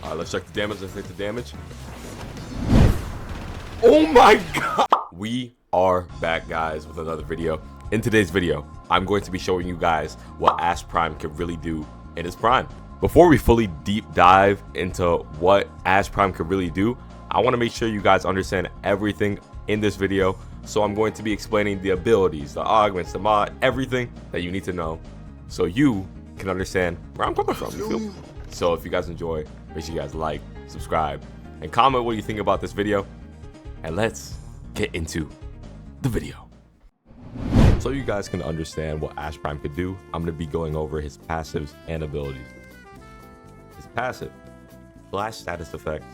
All right, let's check the damage. Let's take the damage. Oh my god! We are back, guys, with another video. In today's video, I'm going to be showing you guys what Ash Prime can really do in his prime. Before we fully deep dive into what Ash Prime can really do, I want to make sure you guys understand everything in this video. So I'm going to be explaining the abilities, the augments, the mod, everything that you need to know so you can understand where I'm coming from. You feel? So if you guys enjoy, make sure you guys like, subscribe, and comment what you think about this video. And let's get into the video. So you guys can understand what Ash Prime could do, I'm going to be going over his passives and abilities. His passive, flash status effects,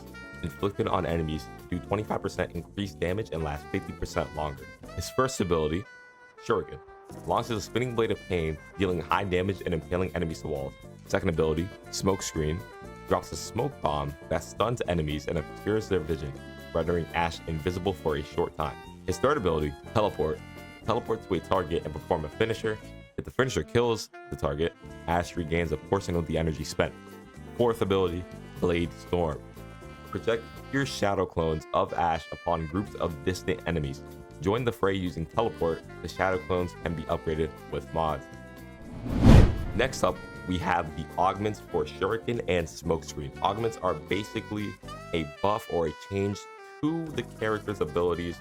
inflicted on enemies do 25% increased damage and last 50% longer. His first ability, Shuriken, launches a spinning blade of pain, dealing high damage and impaling enemies to walls. Second ability, Smoke Screen, drops a smoke bomb that stuns enemies and obscures their vision, rendering Ash invisible for a short time. His third ability, Teleport, teleports to a target and perform a finisher. If the finisher kills the target, Ash regains a portion of the energy spent. Fourth ability, Blade Storm, project your shadow clones of Ash upon groups of distant enemies. Join the fray using teleport. The shadow clones can be upgraded with mods. Next up, we have the augments for Shuriken and Smokescreen. Augments are basically a buff or a change to the character's abilities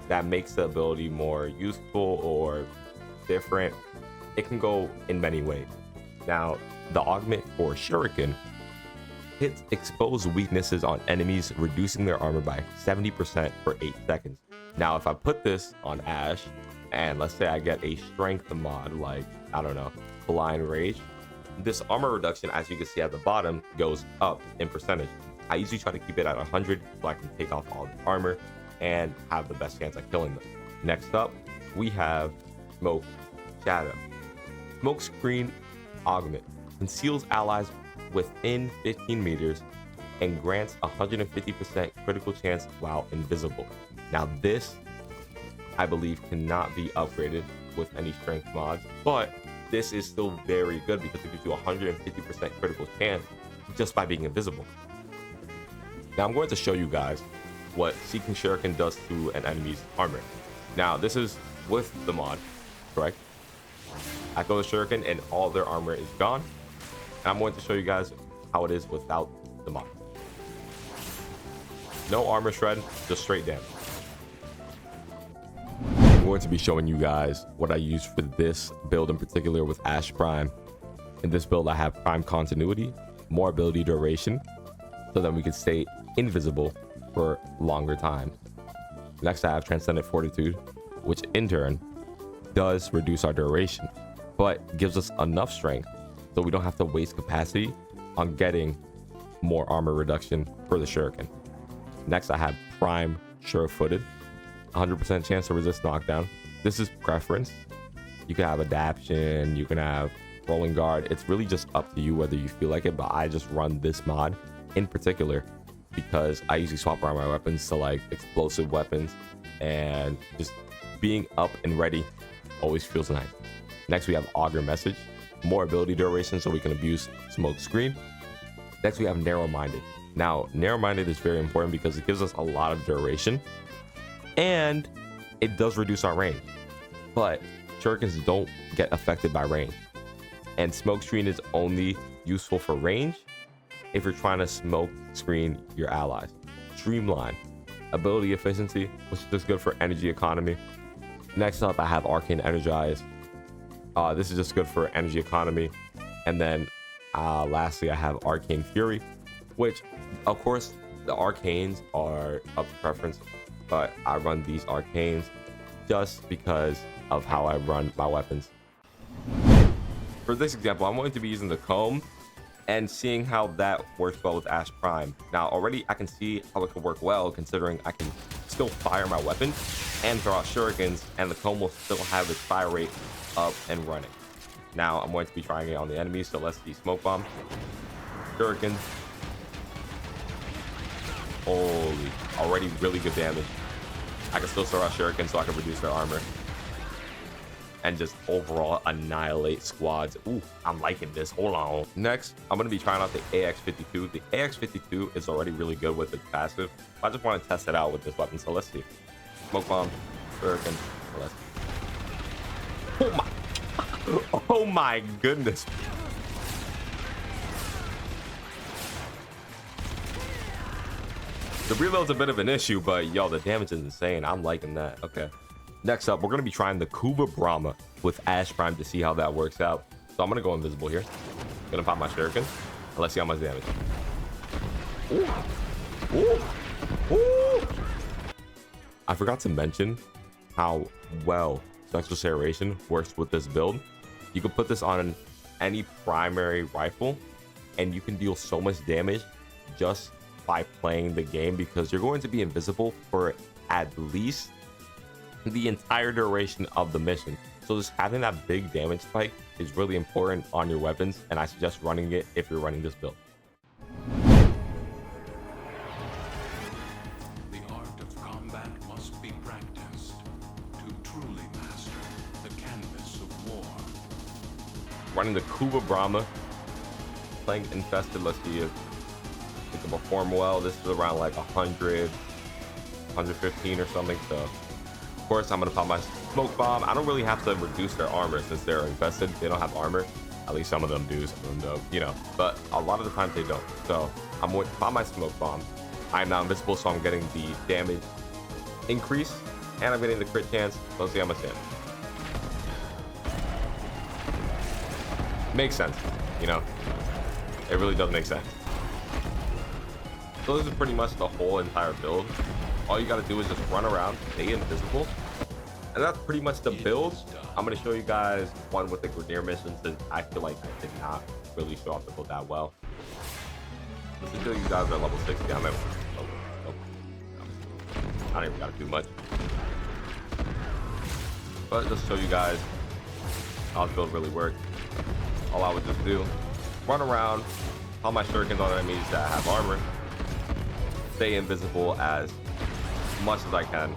that makes the ability more useful or different. It can go in many ways. Now, the augment for Shuriken hits exposed weaknesses on enemies, reducing their armor by 70% for 8 seconds. Now, if I put this on Ash, and let's say I get a strength mod, like, I don't know, Blind Rage, this armor reduction, as you can see at the bottom, goes up in percentage. I usually try to keep it at 100 so I can take off all the armor and have the best chance at killing them. Next up, we have Smoke Shadow. Smoke Screen Augment conceals allies within 15 meters and grants 150% critical chance while invisible. Now this, I believe, cannot be upgraded with any strength mods, but this is still very good because it gives you 150% critical chance just by being invisible. Now I'm going to show you guys what Seeking Shuriken does to an enemy's armor. Now this is with the mod, correct? I throw the Shuriken and all their armor is gone. And I'm going to show you guys how it is without the mod. No armor shred, just straight damage. I'm going to be showing you guys what I use for this build in particular with Ash Prime. In this build, I have Prime Continuity, more ability duration, so that we can stay invisible for longer time. Next, I have Transcendent Fortitude, which in turn does reduce our duration, but gives us enough strength so we don't have to waste capacity on getting more armor reduction for the Shuriken. Next, I have Prime Sure-Footed, 100% chance to resist knockdown. This is preference. You can have Adaption, you can have Rolling Guard. It's really just up to you whether you feel like it, but I just run this mod in particular because I usually swap around my weapons to like explosive weapons, and just being up and ready always feels nice. Next, we have Augur Message, more ability duration so we can abuse Smoke Screen. Next, we have Narrow Minded. Now, Narrow Minded is very important because it gives us a lot of duration and it does reduce our range, but Shurikens don't get affected by range, and Smoke Screen is only useful for range if you're trying to smoke screen your allies. Streamline, ability efficiency, which is just good for energy economy. Next up, I have Arcane Energize. This is just good for energy economy. And then lastly, I have Arcane Fury, which of course the arcanes are up to preference, but I run these arcanes just because of how I run my weapons. For this example, I'm going to be using the comb and seeing how that works well with Ash Prime. Now already I can see how it could work well, considering I can still fire my weapon and throw out shurikens, and the comb will still have its fire rate up and running. Now I'm going to be trying it on the enemies, so let's see. Smoke Bomb, Shuriken. Holy, already really good damage. I can still throw out shurikens so I can reduce their armor. and just overall annihilate squads. Ooh, I'm liking this. Hold on. Next, I'm going to be trying out the AX52. The AX52 is already really good with its passive. I just want to test it out with this weapon, so let's see. Smoke bomb, shuriken. Let's see. Oh my goodness. The reload's a bit of an issue, but yo, the damage is insane. I'm liking that. Okay. Next up, we're going to be trying the Kuba Brahma with Ash Prime to see how that works out. So I'm going to go invisible here. Going to pop my shuriken. And let's see how much damage. Ooh. Ooh. Ooh. I forgot to mention how well Sexual Serration works with this build. You can put this on any primary rifle, and you can deal so much damage just by playing the game, because you're going to be invisible for at least the entire duration of the mission. So just having that big damage spike is really important on your weapons, and I suggest running it if you're running this build. The art of combat must be practiced to truly master the canvas of war. Running the Kuba Brahma, playing Infested. Let's see if it can perform well. This is around like 100, 115 or something. So of course I'm gonna pop my smoke bomb. I don't really have to reduce their armor since they're infested. They don't have armor. At least some of them do, some of them don't, you know, but a lot of the times they don't. So I'm going to pop my smoke bomb. I'm now invisible, so I'm getting the damage increase and I'm getting the crit chance. Let's see how much damage. Makes sense, you know, it really does make sense. So this is pretty much the whole entire build. All you got to do is just run around, stay invisible, and that's pretty much the build. I'm going to show you guys one with the Grenadier mission, since I feel like I did not really show off the build that well. Let's just show you guys are level 60. I'm at I don't even got to do much, but just show you guys how this build really works. All I would just do, run around, pop my shurikens on enemies that have armor, stay invisible as much as I can,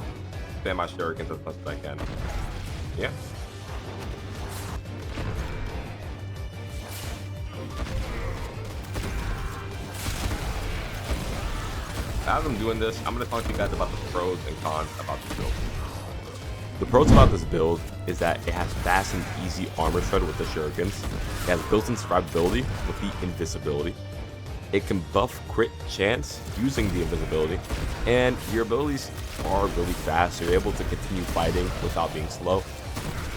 spam my shurikens as much as I can. Yeah. As I'm doing this, I'm going to talk to you guys about the pros and cons about this build. The pros about this build is that it has fast and easy armor shred with the shurikens. It has built-in survivability with the invisibility. It can buff crit chance using the invisibility, and your abilities are really fast, so you're able to continue fighting without being slow.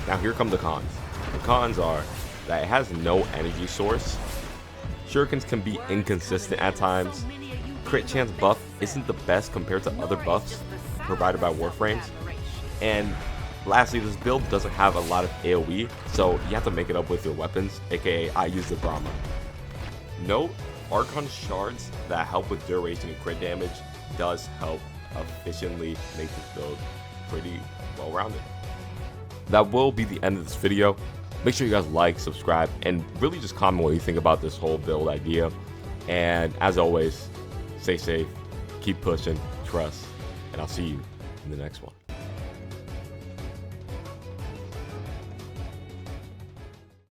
Now here come the cons. The cons are that it has no energy source. Shurikens can be inconsistent at times. Crit chance buff isn't the best compared to other buffs provided by Warframes. And lastly, this build doesn't have a lot of AoE, so you have to make it up with your weapons, aka I use the Brahma. Note, Archon shards that help with duration and crit damage does help efficiently make this build pretty well-rounded. That will be the end of this video. Make sure you guys like, subscribe, and really just comment what you think about this whole build idea. And as always, stay safe, keep pushing, trust, and I'll see you in the next one.